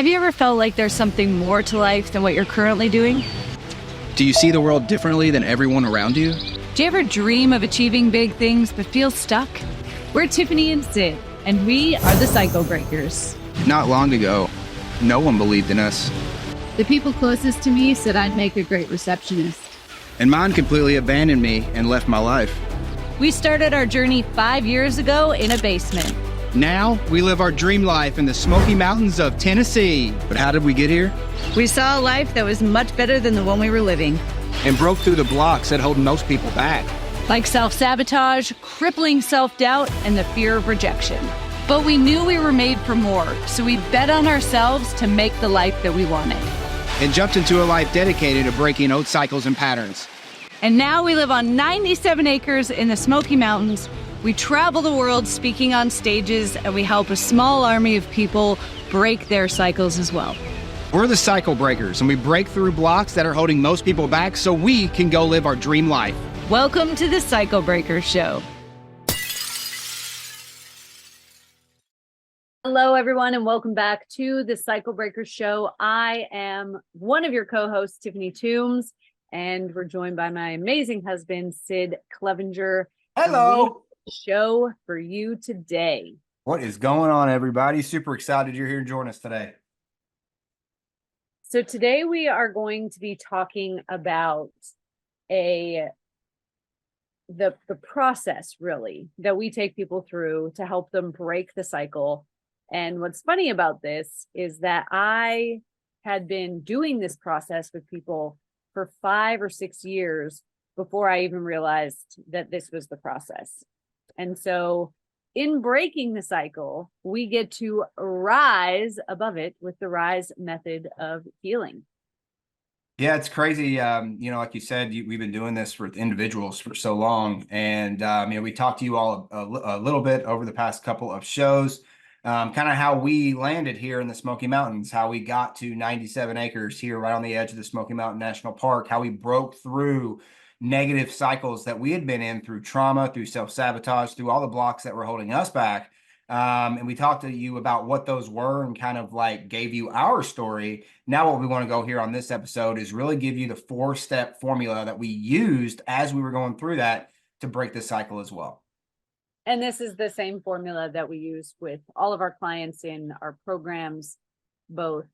Have you ever felt like there's something more to life than what you're currently doing? Do you see the world differently than everyone around you? Do you ever dream of achieving big things but feel stuck? We're Tiffany and Sid, and we are the Cycle Breakers. Not long ago, no one believed in us. The people closest to me said I'd make a great receptionist. And mine completely abandoned me and left my life. We started our journey 5 years ago in a basement. Now, we live our dream life in the Smoky Mountains of Tennessee. But how did we get here? We saw a life that was much better than the one we were living. And broke through the blocks that hold most people back. Like self-sabotage, crippling self-doubt, and the fear of rejection. But we knew we were made for more, so we bet on ourselves to make the life that we wanted. And jumped into a life dedicated to breaking old cycles and patterns. And now we live on 97 acres in the Smoky Mountains. We travel the world speaking on stages, and we help a small army of people break their cycles as well. We're the Cycle Breakers, and we break through blocks that are holding most people back so we can go live our dream life. Welcome to the Cycle Breakers Show. Hello, everyone, and welcome back to the Cycle Breakers Show. I am one of your co-hosts, Tiffany Toombs, and we're joined by my amazing husband, Sid Clevinger. Hello. Show for you today. What is going on, everybody? Super excited you're here to join us today. So today we are going to be talking about the process, really, that we take people through to help them break the cycle. And what's funny about this is that I had been doing this process with people for 5 or 6 years before I even realized that this was the process. And so in breaking the cycle, we get to rise above it with the RISE method of healing. Yeah, it's crazy. Like you said, we've been doing this for individuals for so long. And, we talked to you all a little bit over the past couple of shows, kind of how we landed here in the Smoky Mountains, how we got to 97 acres here right on the edge of the Smoky Mountain National Park, how we broke through negative cycles that we had been in through trauma, through self-sabotage, through all the blocks that were holding us back. And we talked to you about what those were and kind of like gave you our story. Now what we want to go here on this episode is really give you the 4-step formula that we used as we were going through that to break the cycle as well. And this is the same formula that we use with all of our clients in our programs, both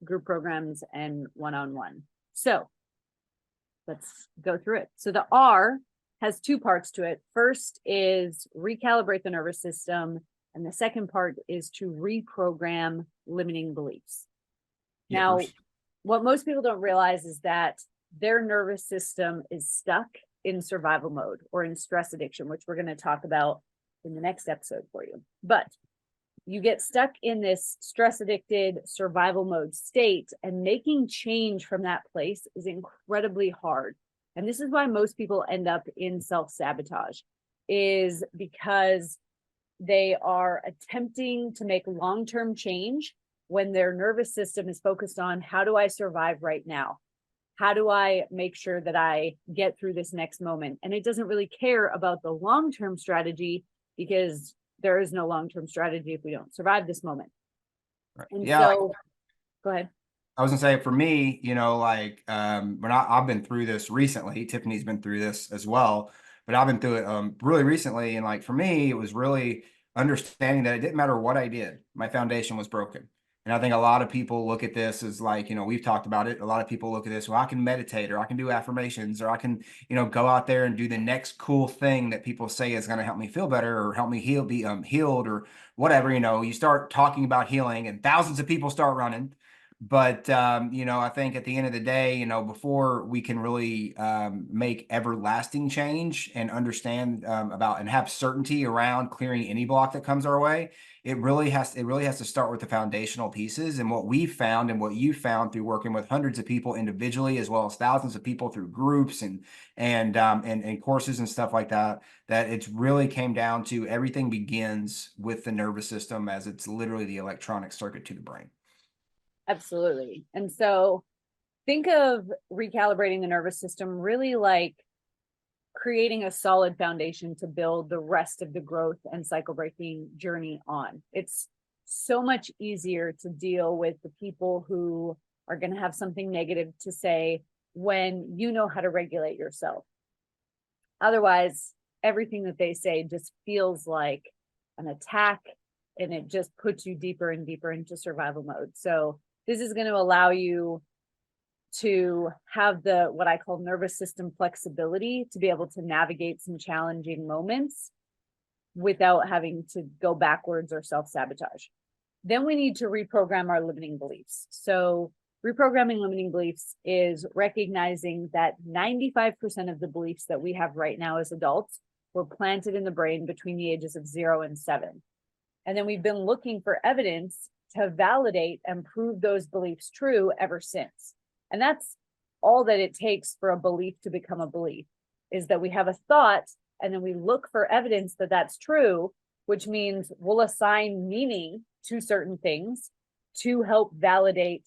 group programs and one-on-one. So let's go through it. So the R has 2 parts to it. First is recalibrate the nervous system. And the second part is to reprogram limiting beliefs. Now, what most people don't realize is that their nervous system is stuck in survival mode or in stress addiction, which we're going to talk about in the next episode for you. But you get stuck in this stress addicted survival mode state, and making change from that place is incredibly hard. And this is why most people end up in self-sabotage, is because they are attempting to make long-term change when their nervous system is focused on, how do I survive right now? How do I make sure that I get through this next moment? And it doesn't really care about the long-term strategy, because there is no long-term strategy if we don't survive this moment. Right. And yeah, so, go ahead. I was gonna say, for me, I've been through this recently. Tiffany's been through this as well, but I've been through it really recently. And like for me, it was really understanding that it didn't matter what I did, my foundation was broken. And I think a lot of people look at this as like, we've talked about it. A lot of people look at this, well, I can meditate, or I can do affirmations, or I can, go out there and do the next cool thing that people say is going to help me feel better or help me be healed or whatever. You start talking about healing and thousands of people start running. But, I think at the end of the day, before we can really make everlasting change and understand about and have certainty around clearing any block that comes our way, it really has to start with the foundational pieces. And what we found and what you found through working with hundreds of people individually, as well as thousands of people through groups and courses and stuff like that, that it's really came down to everything begins with the nervous system, as it's literally the electronic circuit to the brain. Absolutely. And so think of recalibrating the nervous system really like creating a solid foundation to build the rest of the growth and cycle breaking journey on. It's so much easier to deal with the people who are going to have something negative to say when you know how to regulate yourself. Otherwise, everything that they say just feels like an attack, and it just puts you deeper and deeper into survival mode. So this is going to allow you to have the, what I call nervous system flexibility, to be able to navigate some challenging moments without having to go backwards or self-sabotage. Then we need to reprogram our limiting beliefs. So reprogramming limiting beliefs is recognizing that 95% of the beliefs that we have right now as adults were planted in the brain between the ages of 0 and 7. And then we've been looking for evidence to validate and prove those beliefs true ever since. And that's all that it takes for a belief to become a belief, is that we have a thought and then we look for evidence that that's true, which means we'll assign meaning to certain things to help validate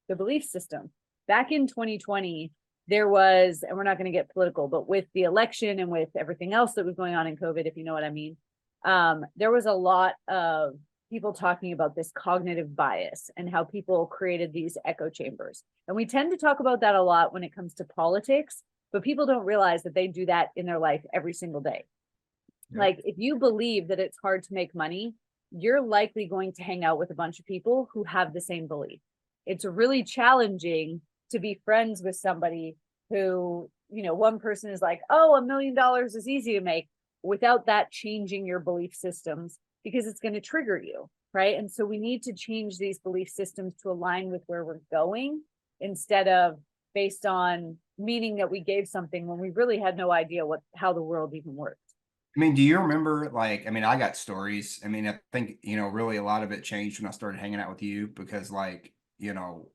the belief system. Back in 2020, there was, and we're not going to get political, but with the election and with everything else that was going on in COVID, if you know what I mean, there was a lot of people talking about this cognitive bias and how people created these echo chambers. And we tend to talk about that a lot when it comes to politics, but people don't realize that they do that in their life every single day. Yep. Like if you believe that it's hard to make money, you're likely going to hang out with a bunch of people who have the same belief. It's really challenging to be friends with somebody who, you know, one person is like, oh, $1 million is easy to make, without that changing your belief systems, because it's going to trigger you, right? And so we need to change these belief systems to align with where we're going, instead of based on meaning that we gave something when we really had no idea how the world even worked. I mean, do you remember, like, I mean, I got stories. I mean, I think, you know, really a lot of it changed when I started hanging out with you, because like, you know,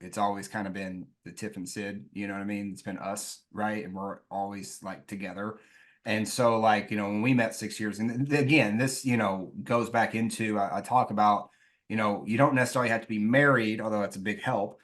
it's always kind of been the Tiff and Sid, you know what I mean? It's been us, right? And we're always like together. And so like, you know, when we met 6 years, and again, this, you know, goes back into, I talk about, you know, you don't necessarily have to be married, although that's a big help.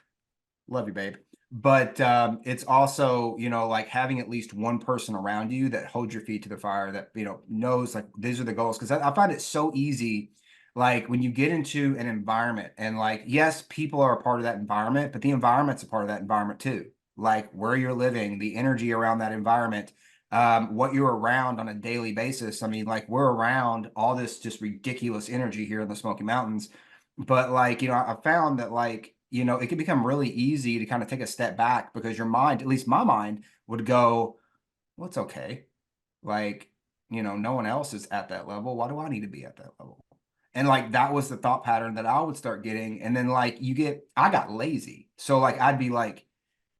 Love you, babe. But it's also, you know, like having at least one person around you that holds your feet to the fire, that, you know, knows like these are the goals. Because I find it so easy, like when you get into an environment and like, yes, people are a part of that environment, but the environment's a part of that environment too. Like where you're living, the energy around that environment, what you're around on a daily basis. I mean, like we're around all this just ridiculous energy here in the Smoky Mountains. But like, you know, I found that like, you know, it can become really easy to kind of take a step back, because your mind, at least my mind, would go, well, it's okay. Like, you know, no one else is at that level. Why do I need to be at that level? And like, that was the thought pattern that I would start getting. And then like I got lazy. So like, I'd be like,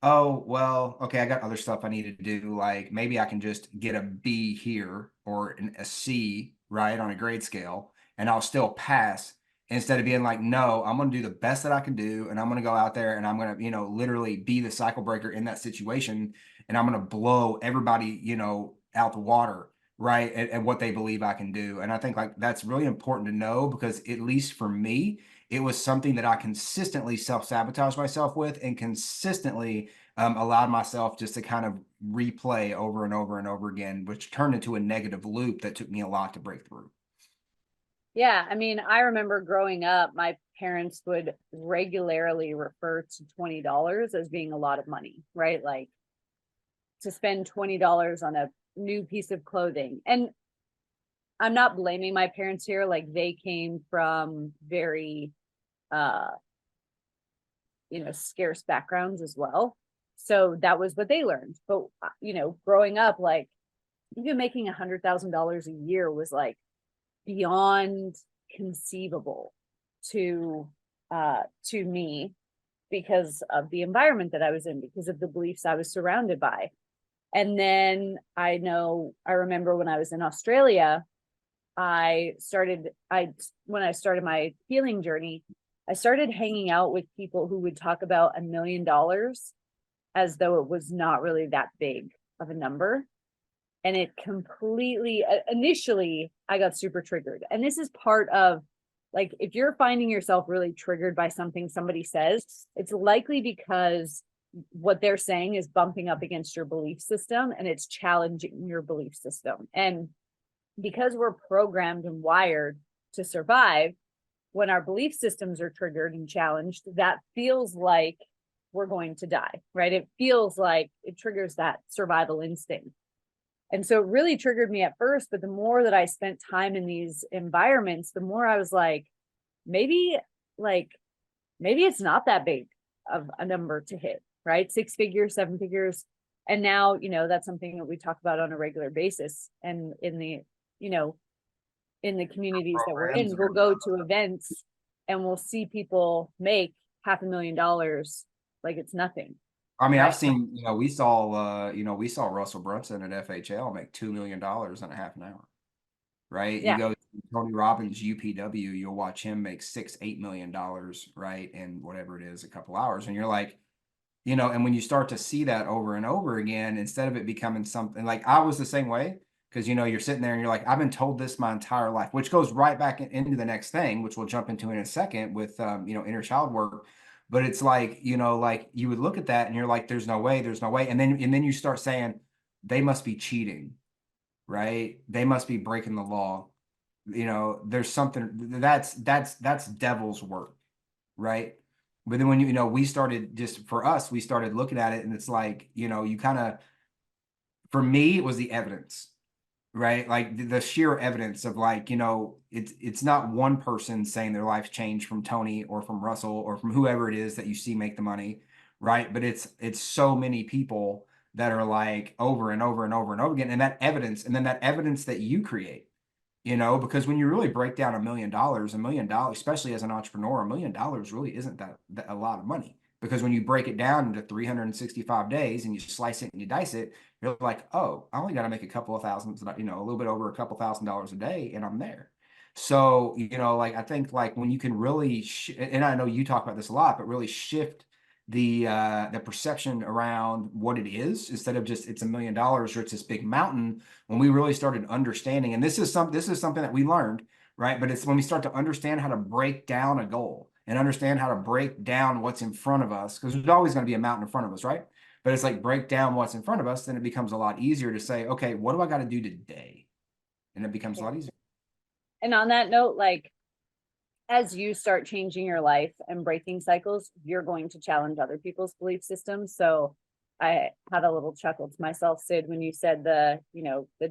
oh, well, okay, I got other stuff I need to do. Like maybe I can just get a B here or a C, right, on a grade scale, and I'll still pass, instead of being like, no, I'm going to do the best that I can do. And I'm going to go out there and I'm going to, you know, literally be the cycle breaker in that situation. And I'm going to blow everybody, you know, out the water, right, at what they believe I can do. And I think like that's really important to know, because at least for me, it was something that I consistently self-sabotage myself with, and consistently allowed myself just to kind of replay over and over and over again, which turned into a negative loop that took me a lot to break through. Yeah, I mean, I remember growing up, my parents would regularly refer to $20 as being a lot of money, right? Like to spend $20 on a new piece of clothing. And I'm not blaming my parents here. Like they came from very, you know, scarce backgrounds as well. So that was what they learned. But, you know, growing up, like even making $100,000 a year was like beyond conceivable to me, because of the environment that I was in, because of the beliefs I was surrounded by. And then I remember when I was in Australia, when I started my healing journey, I started hanging out with people who would talk about $1 million as though it was not really that big of a number. And it completely, initially, I got super triggered. And this is part of, like, if you're finding yourself really triggered by something somebody says, it's likely because what they're saying is bumping up against your belief system and it's challenging your belief system. And because we're programmed and wired to survive, when our belief systems are triggered and challenged, that feels like we're going to die, right? It feels like it triggers that survival instinct. And so it really triggered me at first, but the more that I spent time in these environments, the more I was maybe like, maybe it's not that big of a number to hit, right? 6 figures, 7 figures. And now, that's something that we talk about on a regular basis. And in the, in the communities that we're in, we'll go to events and we'll see people make $500,000 like it's nothing. I mean, Right. I've seen, we saw Russell Brunson at FHL make $2 million in a half an hour, right? Yeah. You go to Tony Robbins, UPW, you'll watch him make $6-8 million, right? In whatever it is, a couple hours. And you're like, and when you start to see that over and over again, instead of it becoming something like I was the same way, because, you're sitting there and you're like, I've been told this my entire life, which goes right back into the next thing, which we'll jump into in a second with, inner child work. But it's like, like you would look at that and you're like, there's no way. And then you start saying they must be cheating, right? They must be breaking the law. There's something that's devil's work, right? But then when, we started we started looking at it and it's like, you kind of, for me, it was the evidence, right? Like the sheer evidence of like, it's not one person saying their life's changed from Tony or from Russell or from whoever it is that you see make the money, right? But it's so many people that are like over and over and over and over again. And that evidence, and then that evidence that you create, because when you really break down $1 million, especially as an entrepreneur, $1 million really isn't that a lot of money. Because when you break it down into 365 days and you slice it and you dice it, you're like, oh, I only got to make a couple of thousands, a little bit over a couple $1,000s a day, and I'm there. So, like I think like when you can really, and I know you talk about this a lot, but really shift the perception around what it is, instead of just it's $1 million or it's this big mountain. When we really started understanding, and this is something that we learned, right? But it's when we start to understand how to break down a goal and understand how to break down what's in front of us, because there's always going to be a mountain in front of us, right? But it's like break down what's in front of us, then it becomes a lot easier to say, okay, what do I got to do today? And it becomes a lot easier. And on that note, like, as you start changing your life and breaking cycles, you're going to challenge other people's belief systems. So I had a little chuckle to myself, Sid, when you said the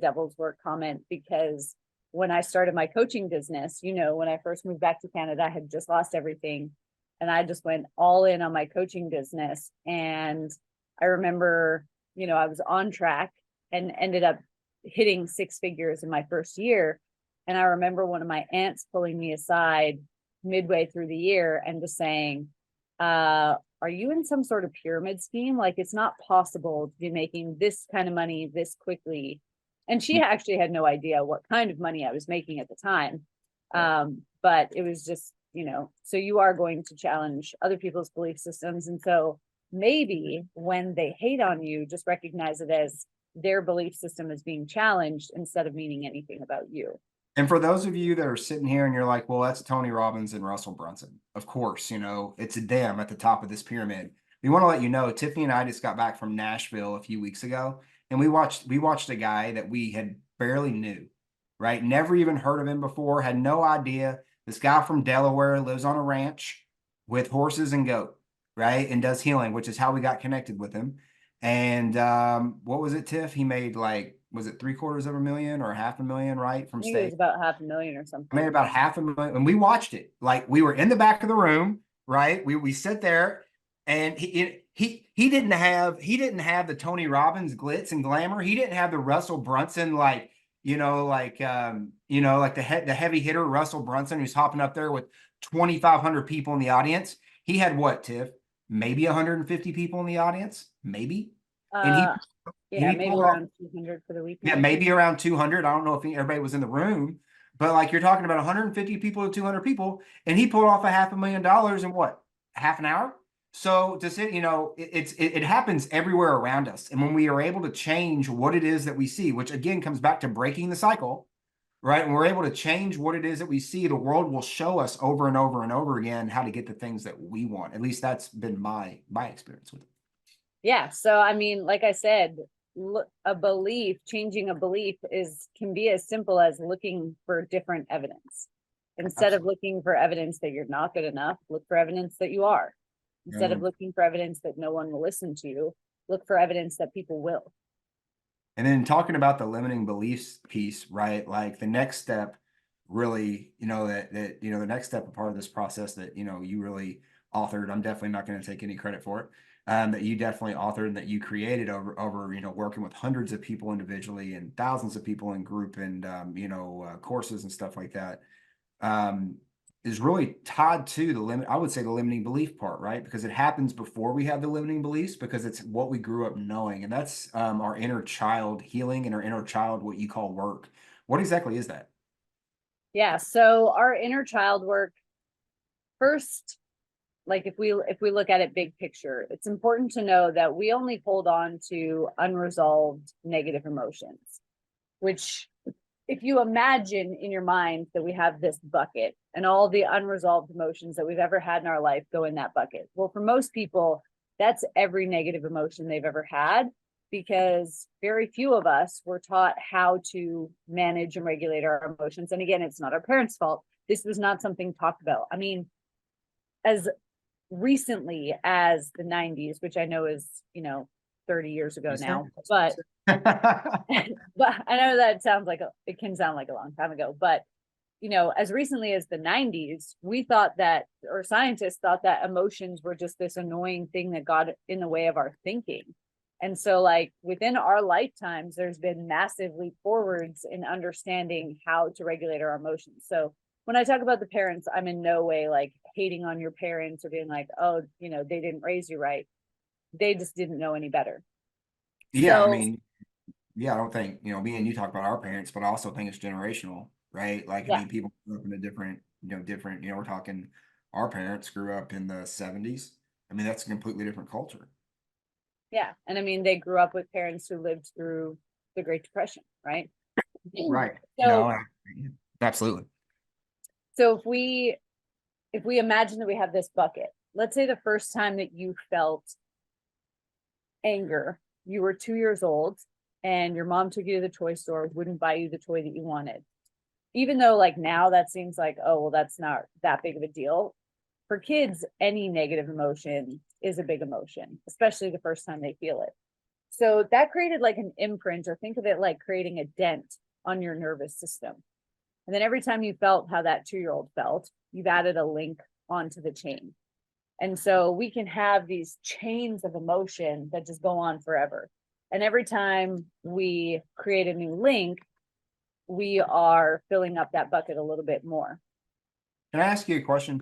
devil's work comment, because when I started my coaching business, when I first moved back to Canada, I had just lost everything and I just went all in on my coaching business. And I remember, I was on track and ended up hitting 6 figures in my first year. And I remember one of my aunts pulling me aside midway through the year and just saying, are you in some sort of pyramid scheme? Like, it's not possible to be making this kind of money this quickly. And she actually had no idea what kind of money I was making at the time. But it was just, so you are going to challenge other people's belief systems. And so maybe when they hate on you, just recognize it as their belief system is being challenged instead of meaning anything about you. And for those of you that are sitting here and you're like, well, that's Tony Robbins and Russell Brunson. Of course, it's them at the top of this pyramid. We want to let you know, Tiffany and I just got back from Nashville a few weeks ago, and we watched a guy that we had barely knew, right? Never even heard of him before, had no idea. This guy from Delaware lives on a ranch with horses and goat, right? And does healing, which is how we got connected with him. And what was it, Tiff? He made was it $750,000 or $500,000, right? From I think it was state. about $500,000 or something. I made about $500,000, and we watched it. Like, we were in the back of the room, right? We sit there, and he didn't have the Tony Robbins glitz and glamour. He didn't have the Russell Brunson, the heavy hitter Russell Brunson who's hopping up there with 2,500 people in the audience. He had what, Tiff? Maybe 150 people in the audience, maybe. And maybe around 200 for the weekend. Yeah, maybe around 200. I don't know if everybody was in the room, but like, you're talking about 150 people to 200 people, and he pulled off $500,000 in what, half an hour? So to say, it happens everywhere around us. And when we are able to change what it is that we see, which again comes back to breaking the cycle, right? When we're able to change what it is that we see, the world will show us over and over and over again how to get the things that we want. At least that's been my experience with it. Yeah. So, I mean, like I said, changing a belief can be as simple as looking for different evidence. Instead of looking for evidence that you're not good enough, look for evidence that you are. Instead of looking for evidence that no one will listen to you, look for evidence that people will. And then talking about the limiting beliefs piece, right? Like the next step really, the next step, a part of this process that, you really authored, I'm definitely not going to take any credit for it. That you definitely authored and that you created over, working with hundreds of people individually and thousands of people in group and, courses and stuff like that. Is really tied to the limit. I would say the limiting belief part, right? Because it happens before we have the limiting beliefs, because it's what we grew up knowing. And that's our inner child healing and our inner child, what you call work. What exactly is that? Yeah. So our inner child work, first, like if we look at it big picture, it's important to know that we only hold on to unresolved negative emotions, which if you imagine in your mind that we have this bucket and all the unresolved emotions that we've ever had in our life go in that bucket. Well, for most people, that's every negative emotion they've ever had, because very few of us were taught how to manage and regulate our emotions. And again, it's not our parents' fault. This was not something talked about. I mean, as recently as the 90s, which I know is, 30 years ago now, but but I know that it can sound like a long time ago, but as recently as the 90s, we thought that, or scientists thought that emotions were just this annoying thing that got in the way of our thinking. And so like within our lifetimes, there's been massive leap forwards in understanding how to regulate our emotions. So when I talk about the parents, I'm in no way like hating on your parents or being like, oh, they didn't raise you right. They just didn't know any better. Yeah, I So mean, I don't think, me and you talk about our parents, but I also think it's generational, right? Like, I yeah, mean, people grew up in a different, we're talking, our parents grew up in the 70s. I mean, that's a completely different culture. yeah. And I mean, they grew up with parents who lived through the Great Depression, right? Right. So, Absolutely. so if we imagine that we have this bucket, let's say the first time that you felt anger, you were 2 years old and your mom took you to the toy store, wouldn't buy you the toy that you wanted. Even though like now that seems like, oh, well, that's not that big of a deal. For kids, any negative emotion is a big emotion, especially the first time they feel it. So that created like an imprint, or think of it like creating a dent on your nervous system. And then every time you felt how that 2-year-old felt, you've added a link onto the chain. And so we can have these chains of emotion that just go on forever. And every time we create a new link, we are filling up that bucket a little bit more. Can I ask you a question?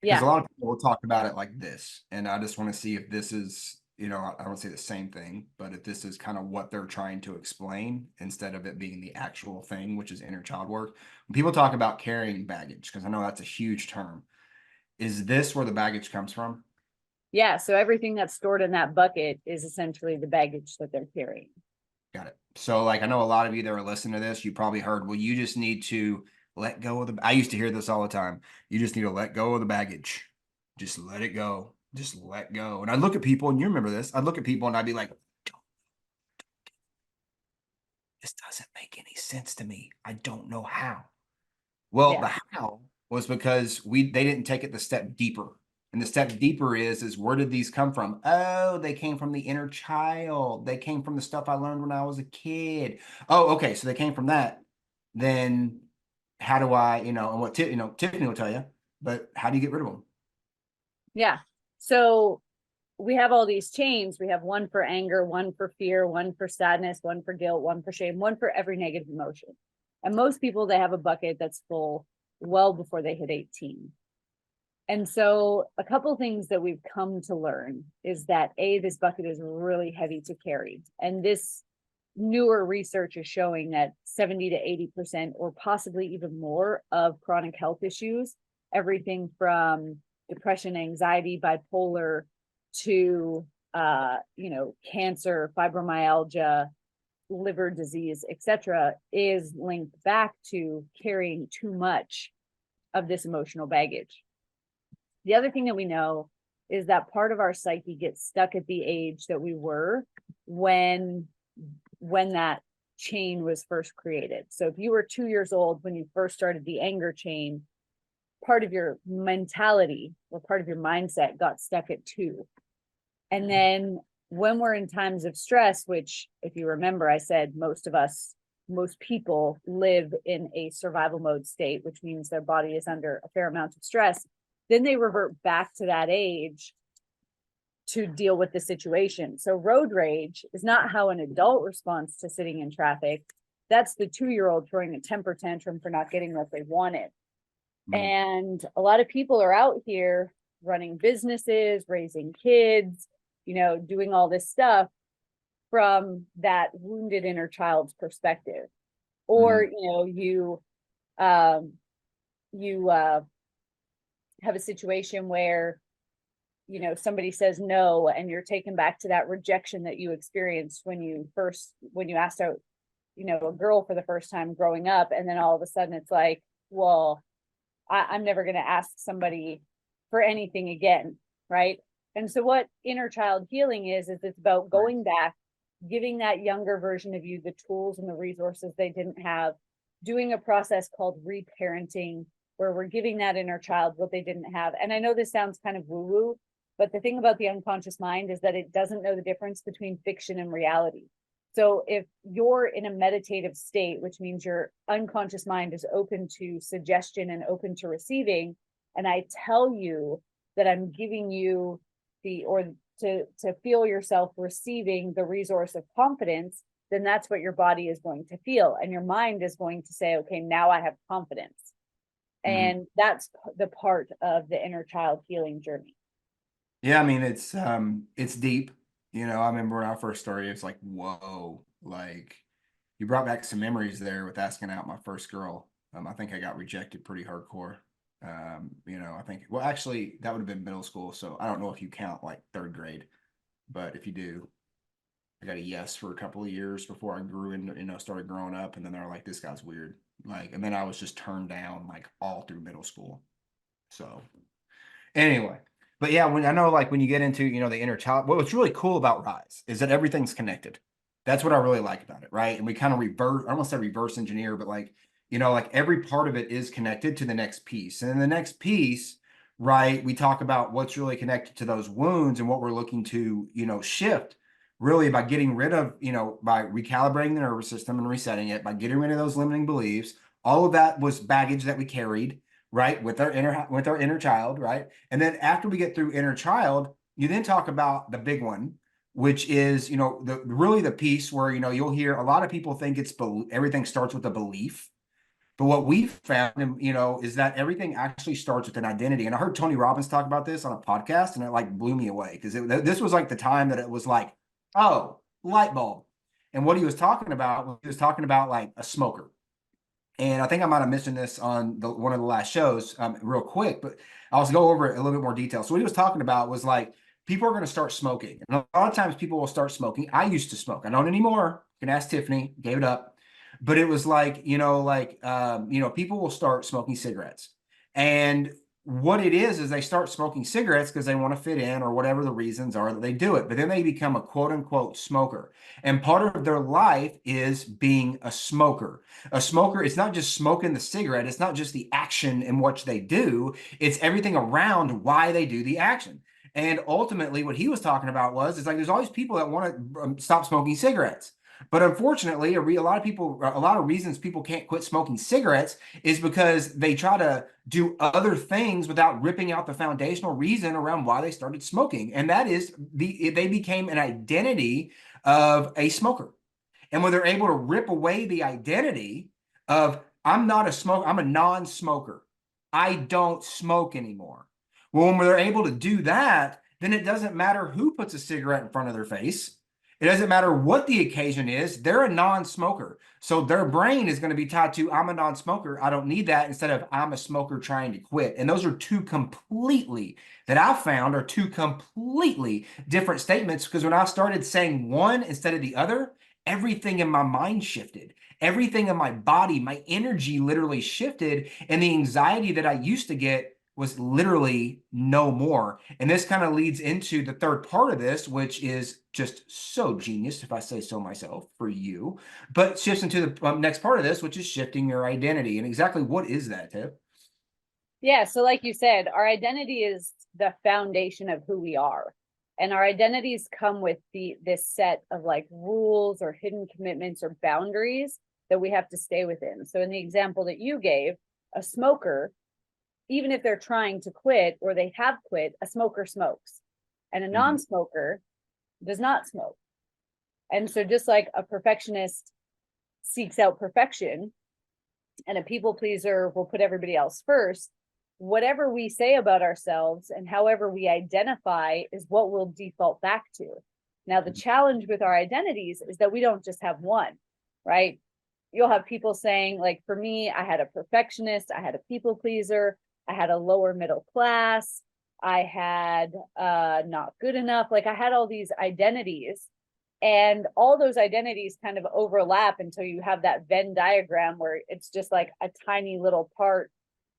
Because Yeah. a lot of people will talk about it like this, and I just want to see if this is, I don't say the same thing, but if this is kind of what they're trying to explain instead of it being the actual thing, which is inner child work. When people talk about carrying baggage, because I know that's a huge term, is this where the baggage comes from? Yeah. So everything that's stored in that bucket is essentially the baggage that they're carrying. Got it. So, like, I know a lot of you that are listening to this, you probably heard, well, you just need to let go of I used to hear this all the time. You just need to let go of the baggage. Just let it go. Just let go. And I look at people, and you remember this. I'd look at people and I'd be like, this doesn't make any sense to me. I don't know how. Well, Yeah. the how was because they didn't take it the step deeper. And the step deeper is where did these come from? Oh, they came from the inner child. They came from the stuff I learned when I was a kid. Oh, okay. So they came from that. Then how do I, and what Tiffany will tell you, but how do you get rid of them? Yeah. So we have all these chains. We have one for anger, one for fear, one for sadness, one for guilt, one for shame, one for every negative emotion. And most people, they have a bucket that's full well before they hit 18. And so a couple things that we've come to learn is that this bucket is really heavy to carry. And this newer research is showing that 70 to 80% or possibly even more of chronic health issues, everything from depression, anxiety, bipolar to cancer, fibromyalgia, liver disease, etc., is linked back to carrying too much of this emotional baggage. The other thing that we know is that part of our psyche gets stuck at the age that we were when that chain was first created. So if you were 2 years old when you first started the anger chain, part of your mentality or part of your mindset got stuck at 2. And then when we're in times of stress, which if you remember, I said most people live in a survival mode state, which means their body is under a fair amount of stress, then they revert back to that age to deal with the situation. So road rage is not how an adult responds to sitting in traffic. That's the 2-year-old throwing a temper tantrum for not getting what they wanted. And a lot of people are out here running businesses, raising kids, doing all this stuff from that wounded inner child's perspective. Or, you have a situation where, somebody says no, and you're taken back to that rejection that you experienced when you asked out, a girl for the first time growing up. And then all of a sudden it's like, well, I'm never going to ask somebody for anything again. Right. And so what inner child healing is it's about going back, giving that younger version of you the tools and the resources they didn't have, doing a process called reparenting, where we're giving that inner child what they didn't have. And I know this sounds kind of woo-woo, but the thing about the unconscious mind is that it doesn't know the difference between fiction and reality. So if you're in a meditative state, which means your unconscious mind is open to suggestion and open to receiving, and I tell you that I'm giving you to feel yourself receiving the resource of confidence, then that's what your body is going to feel. And your mind is going to say, okay, now I have confidence. And that's the part of the inner child healing journey. Yeah, I mean, it's deep. I remember when I first started, it's like, whoa, like you brought back some memories there with asking out my first girl. I think I got rejected pretty hardcore. I think, well, actually that would have been middle school. So I don't know if you count like 3rd grade, but if you do, I got a yes for a couple of years before I grew into, started growing up. And then they're like, this guy's weird. And then I was just turned down like all through middle school. So anyway, but yeah, when you get into, the inner child, what's really cool about Rise is that everything's connected. That's what I really like about it. Right. And we kind of reverse, I almost say reverse engineer, but every part of it is connected to the next piece. And in the next piece, right, we talk about what's really connected to those wounds and what we're looking to, shift really by getting rid of, by recalibrating the nervous system and resetting it, by getting rid of those limiting beliefs. All of that was baggage that we carried, right, with our inner child, right? And then after we get through inner child, you then talk about the big one, which is, the piece where, you'll hear a lot of people think everything starts with a belief. But what we've found, is that everything actually starts with an identity. And I heard Tony Robbins talk about this on a podcast, and it blew me away because this was the time that it was like, oh, light bulb. And what he was talking about a smoker. And I think I might have mentioned this on one of the last shows real quick, but I'll just go over it in a little bit more detail. So what he was talking about was people are going to start smoking. And a lot of times people will start smoking. I used to smoke. I don't anymore. You can ask Tiffany, gave it up. But it was people will start smoking cigarettes. And what it is they start smoking cigarettes because they want to fit in or whatever the reasons are that they do it. But then they become a quote unquote smoker. And part of their life is being a smoker. A smoker, it's not just smoking the cigarette. It's not just the action in what they do. It's everything around why they do the action. And ultimately what he was talking about was, there's always people that want to stop smoking cigarettes. But unfortunately, a lot of reasons people can't quit smoking cigarettes is because they try to do other things without ripping out the foundational reason around why they started smoking. And that is they became an identity of a smoker. And when they're able to rip away the identity of, I'm not a smoker, I'm a non-smoker, I don't smoke anymore. Well, when they're able to do that, then it doesn't matter who puts a cigarette in front of their face. It doesn't matter what the occasion is. They're a non-smoker. So their brain is going to be tied to, I'm a non-smoker, I don't need that, instead of I'm a smoker trying to quit. And those are two completely different statements, because when I started saying one instead of the other, everything in my mind shifted. Everything in my body, my energy literally shifted. And the anxiety that I used to get was literally no more. And this kind of leads into the third part of this, which is just so genius, if I say so myself, for you, but shifts into the next part of this, which is shifting your identity. And exactly what is that, Tiff? Yeah, so like you said, our identity is the foundation of who we are. And our identities come with this set of like rules or hidden commitments or boundaries that we have to stay within. So in the example that you gave, a smoker, even if they're trying to quit or they have quit, a smoker smokes. And a non-smoker does not smoke. And so just like a perfectionist seeks out perfection and a people pleaser will put everybody else first, whatever we say about ourselves and however we identify is what we'll default back to. Now, the challenge with our identities is that we don't just have one, right? You'll have people saying, like, for me, I had a perfectionist, I had a people pleaser, I had a lower middle class, I had not good enough. Like, I had all these identities, and all those identities kind of overlap until you have that Venn diagram where it's just like a tiny little part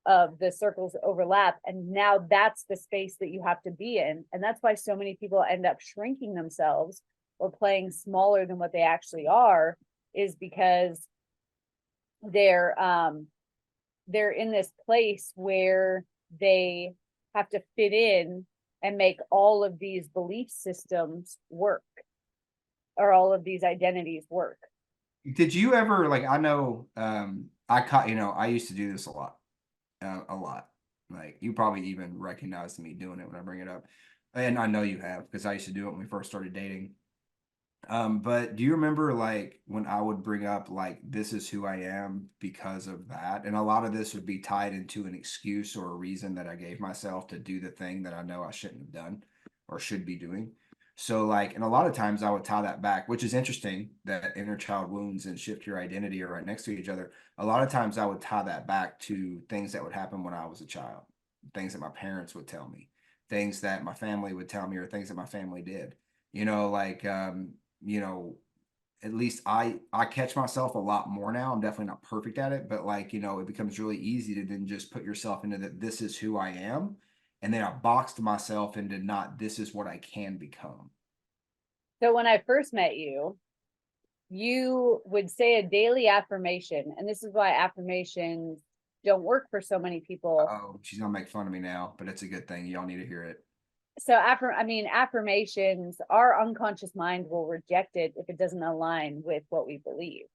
of the circles overlap. And now that's the space that you have to be in. And that's why so many people end up shrinking themselves or playing smaller than what they actually are, is because they're in this place where they have to fit in and make all of these belief systems work, or all of these identities work. Did you ever, like, I know, I caught, I used to do this a lot. Like, you probably even recognized me doing it when I bring it up. And I know you have, because I used to do it when we first started dating. But do you remember, like, when I would bring up, like, this is who I am because of that? And a lot of this would be tied into an excuse or a reason that I gave myself to do the thing that I know I shouldn't have done or should be doing. So, like, and a lot of times I would tie that back, which is interesting that inner child wounds and shift your identity are right next to each other. A lot of times I would tie that back to things that would happen when I was a child, things that my parents would tell me, things that my family would tell me, or things that my family did. Like, you know, at least I catch myself a lot more now. I'm definitely not perfect at it, but, like, it becomes really easy to then just put yourself into that this is who I am. And then I boxed myself into not this is what I can become. So when I first met you, you would say a daily affirmation. And this is why affirmations don't work for so many people. Oh, she's gonna make fun of me now, but it's a good thing. Y'all need to hear it. So affirmations, our unconscious mind will reject it if it doesn't align with what we believe.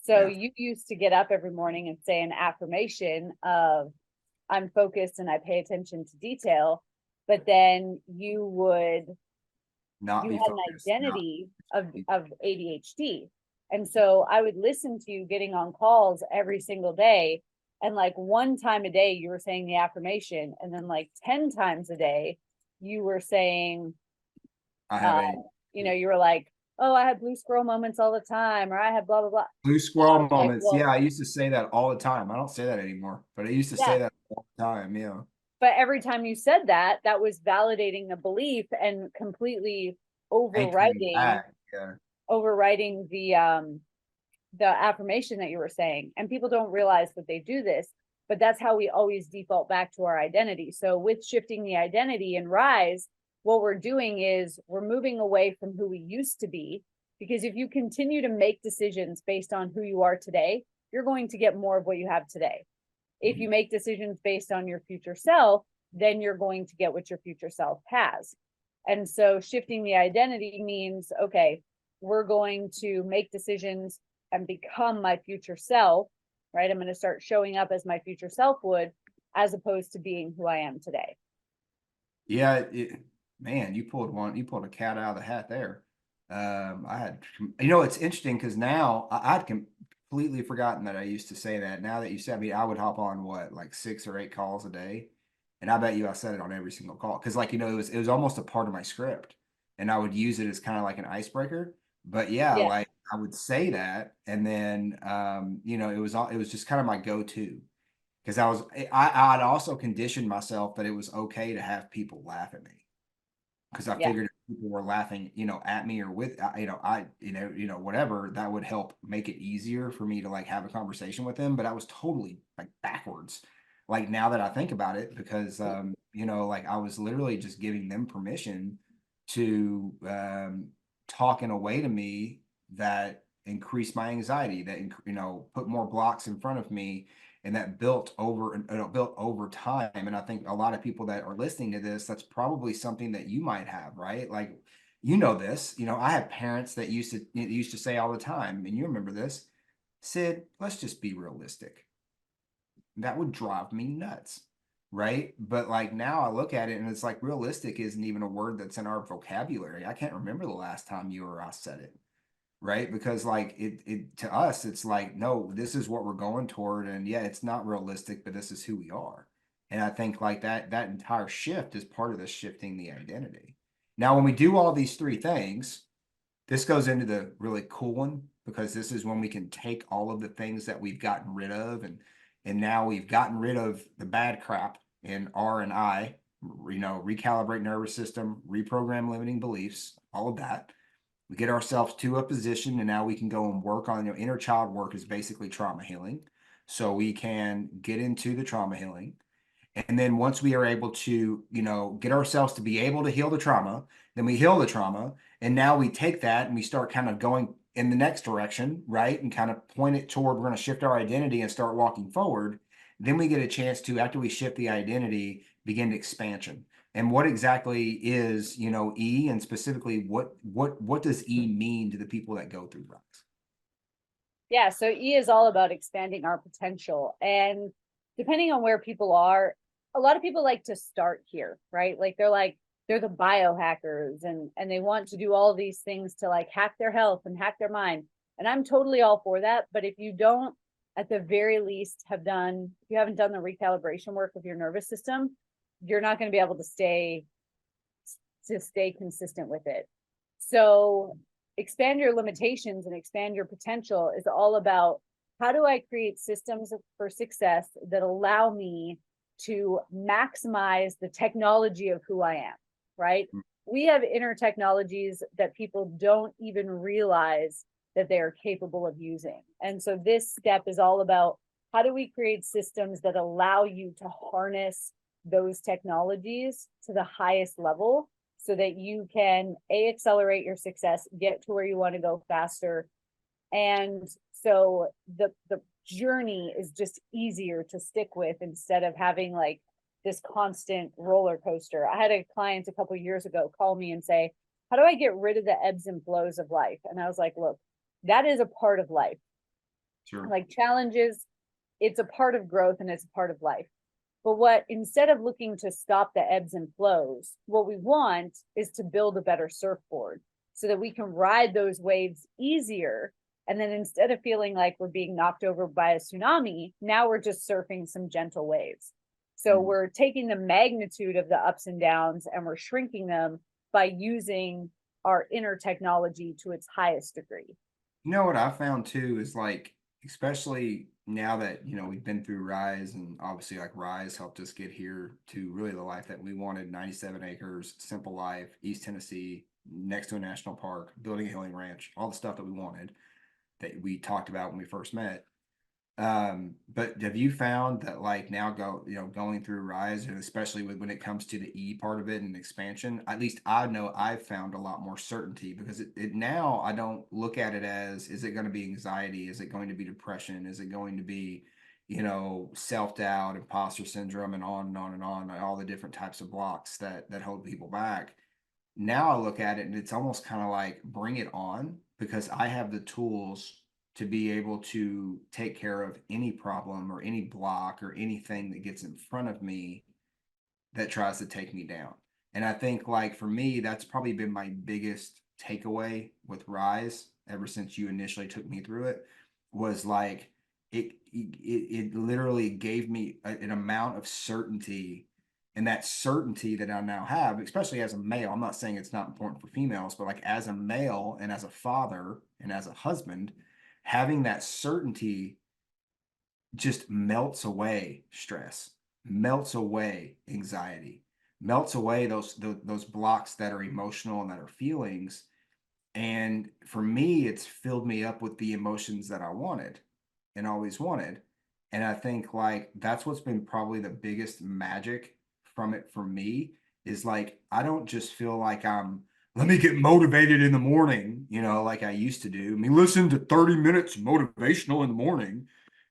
So Yeah. you used to get up every morning and say an affirmation of, I'm focused and I pay attention to detail, but then Not you be had an focused. identity of ADHD. And so I would listen to you getting on calls every single day. And like one time a day, you were saying the affirmation. And then like 10 times a day, you were saying, I have a you were like, oh, I have blue squirrel moments all the time, or I have blah, blah, blah. blue And I squirrel was like, moments. well, Yeah, I used to say that all the time. I don't say that anymore, but I used to yeah. say that all the time. Yeah. But every time you said that, that was validating the belief and completely Anchoring overriding back. Yeah. overriding the affirmation that you were saying. And people don't realize that they do this, but that's how we always default back to our identity. So with shifting the identity and rise, what we're doing is we're moving away from who we used to be, because if you continue to make decisions based on who you are today, you're going to get more of what you have today. If you make decisions based on your future self, then you're going to get what your future self has. And so shifting the identity means, okay, we're going to make decisions and become my future self, right? I'm going to start showing up as my future self would, as opposed to being who I am today. Yeah, man, you pulled a cat out of the hat there. It's interesting because now I'd completely forgotten that I used to say that. Now that you said, I would hop on what, like 6 or 8 calls a day. And I bet you I said it on every single call. Cause, like, it was almost a part of my script, and I would use it as kind of like an icebreaker. But yeah, Yeah. like, I would say that. And then, it was just kind of my go-to. Because I'd also conditioned myself that it was okay to have people laugh at me, because I Yeah. figured if people were laughing, at me or with, whatever, that would help make it easier for me to, like, have a conversation with them. But I was totally, like, backwards, like, now that I think about it, because, like, I was literally just giving them permission to talk in a way to me that increased my anxiety, that, put more blocks in front of me. and that built over and built over time. And I think a lot of people that are listening to this, that's probably something that you might have, right? Like, you know this, I have parents that used to say all the time, and you remember this, Sid, let's just be realistic. That would drive me nuts, right? But like now I look at it and it's like realistic isn't even a word that's in our vocabulary. I can't remember the last time you or I said it, right? Because like it to us, it's like, no, this is what we're going toward. And yeah, it's not realistic, but this is who we are. And I think like that entire shift is part of the shifting the identity. Now, when we do all these three things, this goes into the really cool one, because this is when we can take all of the things that we've gotten rid of, and now we've gotten rid of the bad crap in R and I, recalibrate nervous system, reprogram limiting beliefs, all of that. We get ourselves to a position, and now we can go and work on, inner child work is basically trauma healing. So we can get into the trauma healing. And then once we are able to, get ourselves to be able to heal the trauma, then we heal the trauma. And now we take that and we start kind of going in the next direction, right? And kind of point it toward, we're going to shift our identity and start walking forward. Then we get a chance to, after we shift the identity, begin expansion. And what exactly is, E, and specifically what does E mean to the people that go through RISE? Yeah, so E is all about expanding our potential. And depending on where people are, a lot of people like to start here, right? Like they're the biohackers and they want to do all these things to like hack their health and hack their mind. And I'm totally all for that. But if you don't, at the very least, if you haven't done the recalibration work of your nervous system, you're not going to be able to stay consistent with it. So expand your limitations and expand your potential is all about, how do I create systems for success that allow me to maximize the technology of who I am, right? We have inner technologies that people don't even realize that they are capable of using. And so this step is all about, how do we create systems that allow you to harness those technologies to the highest level so that you can accelerate your success, get to where you want to go faster. And so the journey is just easier to stick with instead of having like this constant roller coaster. I had a client a couple of years ago call me and say, how do I get rid of the ebbs and flows of life? And I was like, look, that is a part of life. Sure. Like challenges, it's a part of growth and it's a part of life. But instead of looking to stop the ebbs and flows, what we want is to build a better surfboard so that we can ride those waves easier. And then instead of feeling like we're being knocked over by a tsunami, now we're just surfing some gentle waves. So we're taking the magnitude of the ups and downs and we're shrinking them by using our inner technology to its highest degree. You know what I found too is like, especially now that, we've been through RISE, and obviously like RISE helped us get here to really the life that we wanted, 97 acres, simple life, East Tennessee, next to a national park, building a healing ranch, all the stuff that we wanted, that we talked about when we first met. But have you found that like now going through RISE, and especially when it comes to the E part of it and expansion, at least I know I've found a lot more certainty, because it now I don't look at it as, is it going to be anxiety? Is it going to be depression? Is it going to be, self-doubt, imposter syndrome, and on and on and on, all the different types of blocks that hold people back? Now I look at it and it's almost kind of like, bring it on, because I have the tools to be able to take care of any problem or any block or anything that gets in front of me that tries to take me down. And I think like for me, that's probably been my biggest takeaway with RISE ever since you initially took me through it, was like it literally gave me an amount of certainty. And that certainty that I now have, especially as a male, I'm not saying it's not important for females, but like as a male and as a father and as a husband, having that certainty just melts away stress, melts away anxiety, melts away those blocks that are emotional and that are feelings. And for me, it's filled me up with the emotions that I wanted and always wanted. And I think like that's what's been probably the biggest magic from it for me, is like, I don't just feel like let me get motivated in the morning, like I used to do. I mean, listen to 30 minutes motivational in the morning.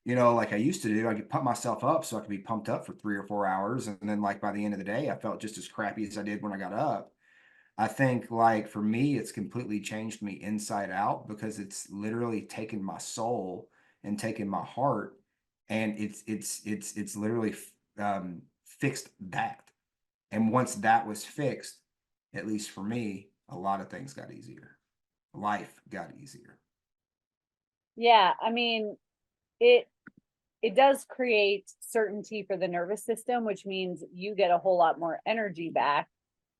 like I used to do. I could pump myself up so I could be pumped up for 3 or 4 hours. And then like by the end of the day, I felt just as crappy as I did when I got up. I think like for me, it's completely changed me inside out because it's literally taken my soul and taken my heart, and it's literally fixed that. And once that was fixed, at least for me, a lot of things got easier. Life got easier. Yeah, I mean, it it does create certainty for the nervous system, which means you get a whole lot more energy back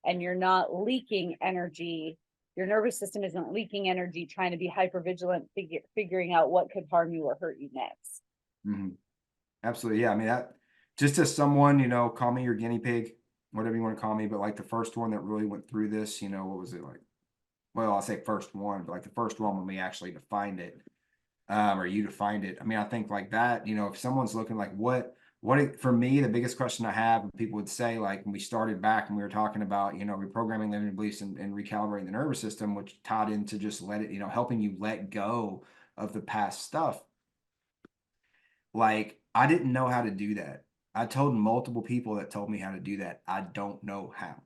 and you're not leaking energy. Your nervous system isn't leaking energy trying to be hyper vigilant, figuring out what could harm you or hurt you next. Mhm. Absolutely. Yeah. I mean, that just as someone, call me your guinea pig, whatever you want to call me, but like the first one that really went through this, what was it like? Well, I'll say first one, but like the first one when we actually defined it, or you defined it. I mean, I think like that, if someone's looking like for me, the biggest question I have, and people would say, like when we started back and we were talking about, reprogramming limiting beliefs and recalibrating the nervous system, which tied into just helping you let go of the past stuff. Like, I didn't know how to do that. I told multiple people that told me how to do that. I don't know how.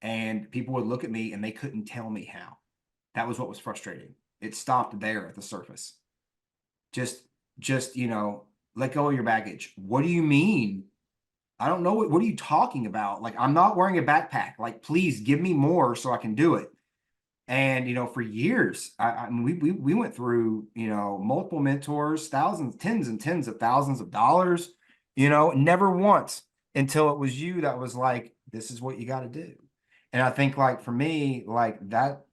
And people would look at me and they couldn't tell me how. That was what was frustrating. It stopped there at the surface. Just, let go of your baggage. What do you mean? I don't know. What are you talking about? Like, I'm not wearing a backpack. Like, please give me more so I can do it. And for years, I mean, we went through multiple mentors, thousands, tens and tens of thousands of dollars, never once until it was you that was like, this is what you got to do. And I think like for me, like that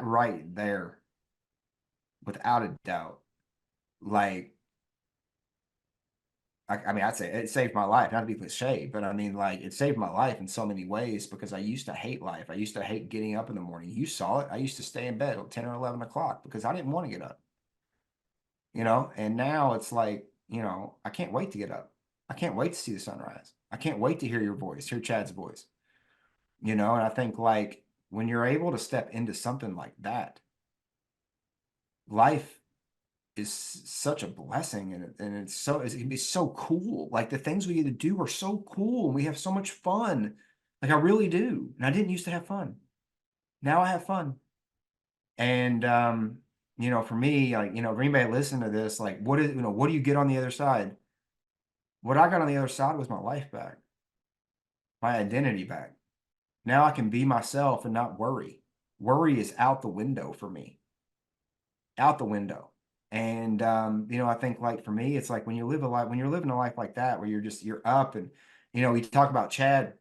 right there, without a doubt, like I mean, I'd say it saved my life, not to be cliche, but I mean, like, it saved my life in so many ways because I used to hate life. I used to hate getting up in the morning. You saw it. I used to stay in bed till 10 or 11 o'clock because I didn't want to get up, and now it's like, I can't wait to get up. I can't wait to see the sunrise. I can't wait to hear your voice, hear Chad's voice, and I think like when you're able to step into something like that, life is such a blessing, and it can be so cool. Like the things we get to do are so cool and we have so much fun. Like I really do. And I didn't used to have fun. Now I have fun. And for me, like, for anybody listening to this, like what do you get on the other side? What I got on the other side was my life back, my identity back. Now I can be myself and not worry. Worry is out the window for me. Out the window. And I think like for me, it's like when you're living a life like that, where you're up and we talk about Chad,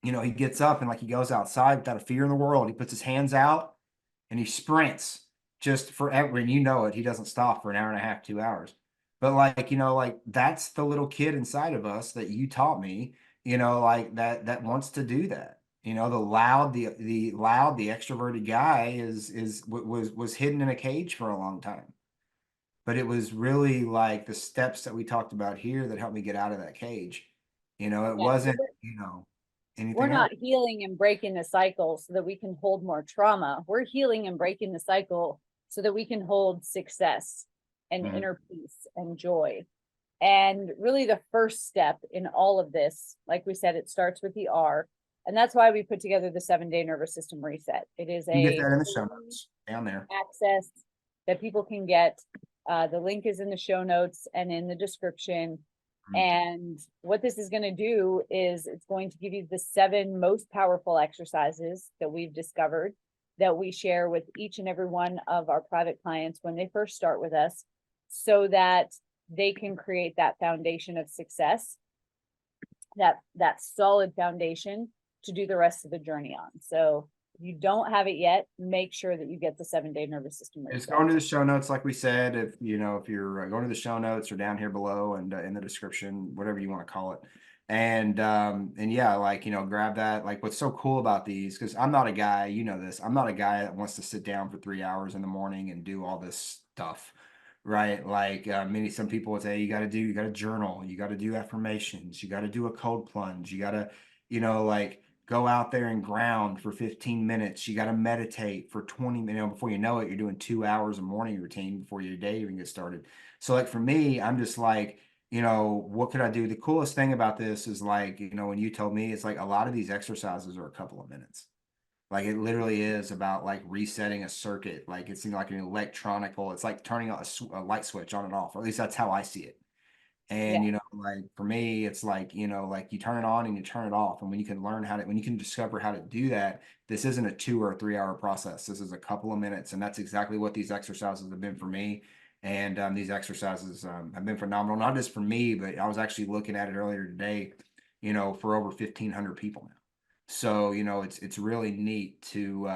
he gets up and like he goes outside without a fear in the world. He puts his hands out and he sprints just forever. And it, he doesn't stop for an hour and a half, 2 hours. But like, like that's the little kid inside of us that you taught me, like that wants to do that. The extroverted guy was hidden in a cage for a long time. But it was really like the steps that we talked about here that helped me get out of that cage. It Yeah, wasn't, we're anything else. not healing and breaking the cycle so that we can hold more trauma. We're healing and breaking the cycle so that we can hold success and Mhm. inner peace and joy. And really, the first step in all of this, like we said, it starts with the R. And that's why we put together the 7-day nervous system reset. It is You can get a that in the show notes down there. access that people can get. The link is in the show notes and in the description. And what this is going to do is it's going to give you the 7 most powerful exercises that we've discovered that we share with each and every one of our private clients when they first start with us, so that they can create that foundation of success, that solid foundation to do the rest of the journey on. So if you don't have it yet, make sure that you get the 7-day nervous system It's reset. going to the show notes, like we said. If you're going to the show notes or down here below and in the description, whatever you want to call it, and yeah, like grab that. Like what's so cool about these, because I'm not a guy, this. I'm not a guy that wants to sit down for 3 hours in the morning and do all this stuff, right? Like some people would say, you got to journal, you got to do affirmations, you got to do a cold plunge, you got to, like go out there and ground for 15 minutes. You got to meditate for 20 minutes. Before you know it, you're doing 2 hours of morning routine before your day even gets started. So like for me, I'm just like, what could I do? The coolest thing about this is like, when you told me, it's like a lot of these exercises are a couple of minutes. Like it literally is about like resetting a circuit. Like it's like an electronical, it's like turning a light switch on and off, or at least that's how I see it. And, Yeah. like for me, it's like, like you turn it on and you turn it off. And when you can when you can discover how to do that, this isn't a 2 or 3 hour process. This is a couple of minutes. And that's exactly what these exercises have been for me. And these exercises have been phenomenal, not just for me, but I was actually looking at it earlier today, for over 1,500 people now. So, it's really neat to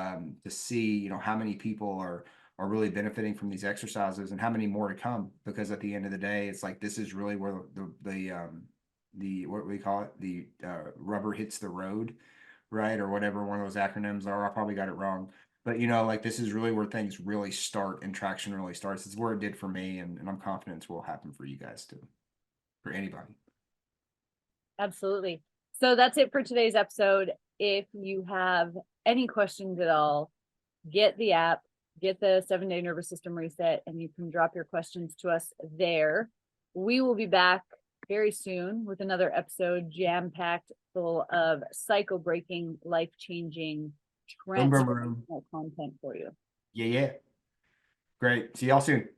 see, how many people are really benefiting from these exercises and how many more to come, because at the end of the day, it's like, this is really where the what we call it, the rubber hits the road, right? Or whatever one of those acronyms are. I probably got it wrong. But, like this is really where things really start and traction really starts. It's where it did for me. And I'm confident it will happen for you guys too, for anybody. Absolutely. So that's it for today's episode. If you have any questions at all, get the app, get the 7-day nervous system reset, and you can drop your questions to us there. We will be back very soon with another episode jam-packed full of cycle-breaking, life-changing, transformational content for you. Yeah. Great. See y'all soon.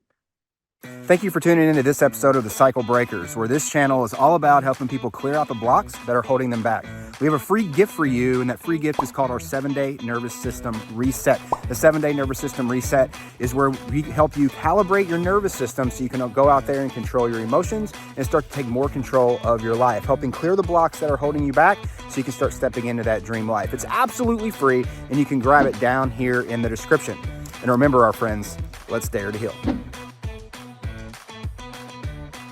Thank you for tuning into this episode of The Cycle Breakers, where this channel is all about helping people clear out the blocks that are holding them back. We have a free gift for you, and that free gift is called our 7-day nervous system reset. The 7-day nervous system reset is where we help you calibrate your nervous system so you can go out there and control your emotions and start to take more control of your life, helping clear the blocks that are holding you back so you can start stepping into that dream life. It's absolutely free, and you can grab it down here in the description. And remember, our friends, let's dare to heal.